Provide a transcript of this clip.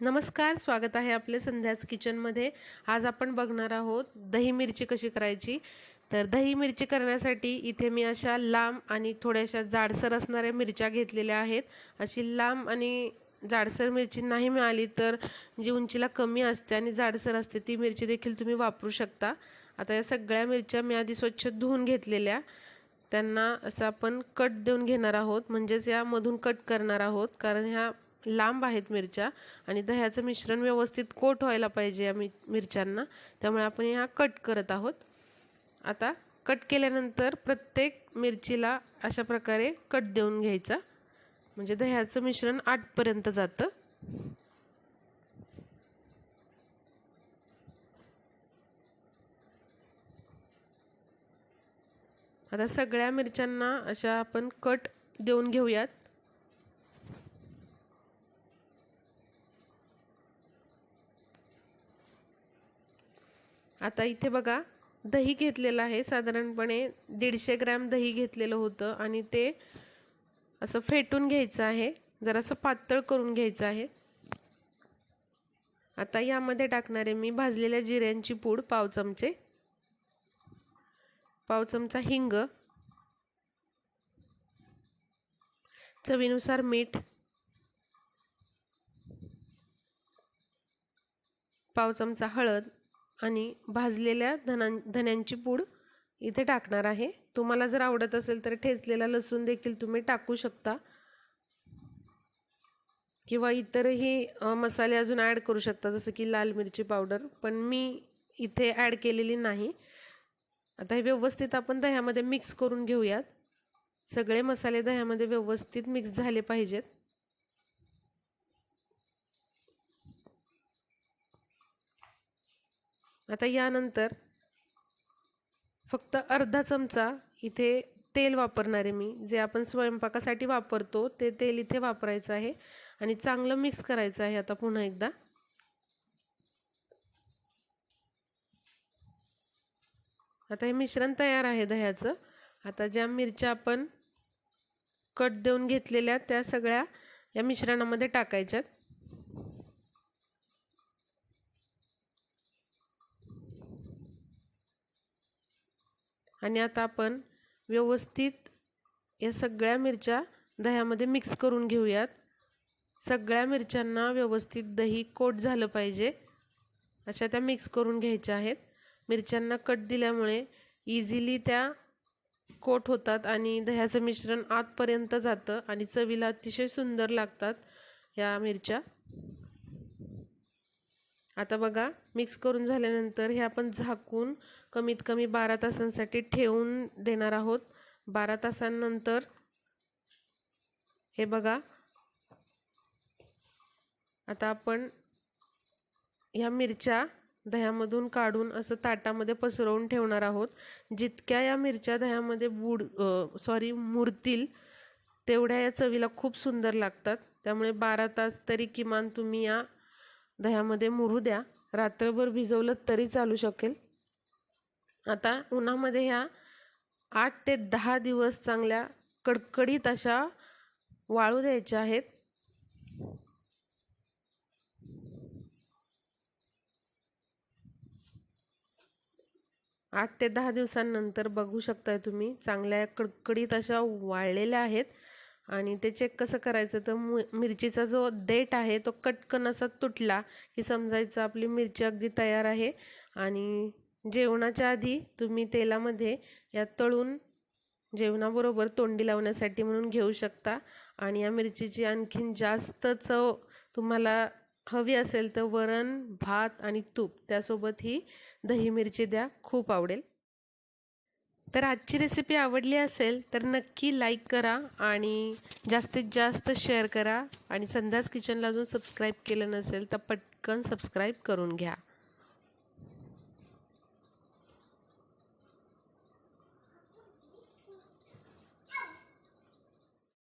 नमस्कार, स्वागत आहे आपले संध्याच किचनमध्ये। आज आपण बघणार आहोत दही मिरची कशी करायची। तर दही मिरची करण्यासाठी इथे मी अशा लांब आणि थोड्याशा जाडसर असणाऱ्या मिरच्या घेतलेल्या आहेत। अशी लांब आणि जाडसर मिरची नाही मिळाली तर जी उंचीला कमी असते आणि जाडसर असते ती मिरची देखील तुम्ही वापरू शकता। आता या सगळ्या मिरच्या मी आधी स्वच्छ धुवून घेतलेल्या, त्यांना असं आपण कट देऊन घेणार आहोत, म्हणजेच या मधून कट करणार आहोत, कारण ह्या लांब आहेत मिरच्या आणि दह्याचं मिश्रण व्यवस्थित कोट व्हायला पाहिजे या मिरच्यांना, त्यामुळे आपण ह्या कट करत आहोत। आता कट केल्यानंतर प्रत्येक मिरचीला अशा प्रकारे कट देऊन घ्यायचा, म्हणजे दह्याचं मिश्रण आतपर्यंत जातं। आता सगळ्या मिरच्यांना अशा आपण कट देऊन घेऊयात। आता इथे बघा, दही घेतलेलं आहे, साधारणपणे 150 ग्रॅम दही घेतलेलं होतं आणि ते असं फेटून घ्यायचं आहे, जरासं पातळ करून घ्यायचं आहे। आता यामध्ये टाकणारे मी भाजलेल्या जिऱ्यांची पूड पाव चमचे, पाव चमचा हिंग, चवीनुसार मीठ, पाव चमचा हळद आणि भाजलेल्या धन्यांची पूड इथे टाकणार आहे। तुम्हाला जर आवडत असेल तर ठेचलेला लसूण देखील तुम्ही टाकू शकता किंवा इतरही मसाले अजून ॲड करू शकता, जसं की लाल मिरची पावडर, पण मी इथे ॲड केलेली नाही। आता हे व्यवस्थित आपण दह्यामध्ये मिक्स करून घेऊयात। सगळे मसाले दह्यामध्ये व्यवस्थित मिक्स झाले पाहिजेत। आता यानंतर फक्त अर्धा चमचा इथे तेल वापरणार आहे मी, जे आपण स्वयंपाकासाठी वापरतो ते तेल इथे वापरायचं आहे आणि चांगलं मिक्स करायचं आहे। आता पुन्हा एकदा आता हे मिश्रण तयार आहे दह्याचं। आता ज्या मिरच्या आपण कट देऊन घेतलेल्या त्या सगळ्या या मिश्रणामध्ये टाकायच्यात आणि आता आपण व्यवस्थित या सगळ्या मिरच्या दह्यामध्ये मिक्स करून घेऊयात। सगळ्या मिरच्यांना व्यवस्थित दही कोट झालं पाहिजे, अशा त्या मिक्स करून घ्यायच्या आहेत। मिरच्यांना कट दिल्यामुळे इझिली त्या कोट होतात आणि दह्याचं मिश्रण आतपर्यंत जातं आणि चवीला अतिशय सुंदर लागतात या मिरच्या। आता बघा, मिक्स करून झाल्यानंतर हे आपण झाकून कमीत कमी 12 तासांसाठी ठेवून देणार आहोत। 12 तासांनंतर हे बघा, आता आपण ह्या मिरच्या दह्यामधून काढून असं ताटामध्ये पसरवून ठेवणार आहोत। जितक्या या मिरच्या दह्यामध्ये मुरतील तेवढ्या या चवीला खूप सुंदर लागतात, त्यामुळे 12 तास तरी किमान तुम्ही या दह्यामध्ये मुरू द्या। रात्रभर भिजवलं तरी चालू शकेल। आता उन्हामध्ये ह्या 8 ते 10 दिवस चांगल्या कडकडीत अशा वाळू द्यायच्या आहेत। आठ ते 10 दिवसांनंतर बघू शकताय तुम्ही, चांगल्या कडकडीत अशा वाळलेल्या आहेत। आणि ते चेक कसं करायचं, तर मिरचीचा जो देठ आहे तो कटकन असा तुटला की समजायचं आपली मिरची अगदी तयार आहे। आणि जेवणाच्या आधी तुम्ही तेलामध्ये या तळून जेवणाबरोबर तोंडी लावण्यासाठी म्हणून घेऊ शकता। आणि या मिरचीची आणखीन जास्त चव तुम्हाला हवी असेल तर वरण, भात आणि तूप त्यासोबत ही दही मिरची द्या, खूप आवडेल। तर आजची रेसिपी आवडली असेल तर नक्की लाईक करा आणि जास्तीत जास्त शेअर करा आणि संध्याच किचनला अजून सबस्क्राईब केलं नसेल तर पटकन सबस्क्राईब करून घ्या।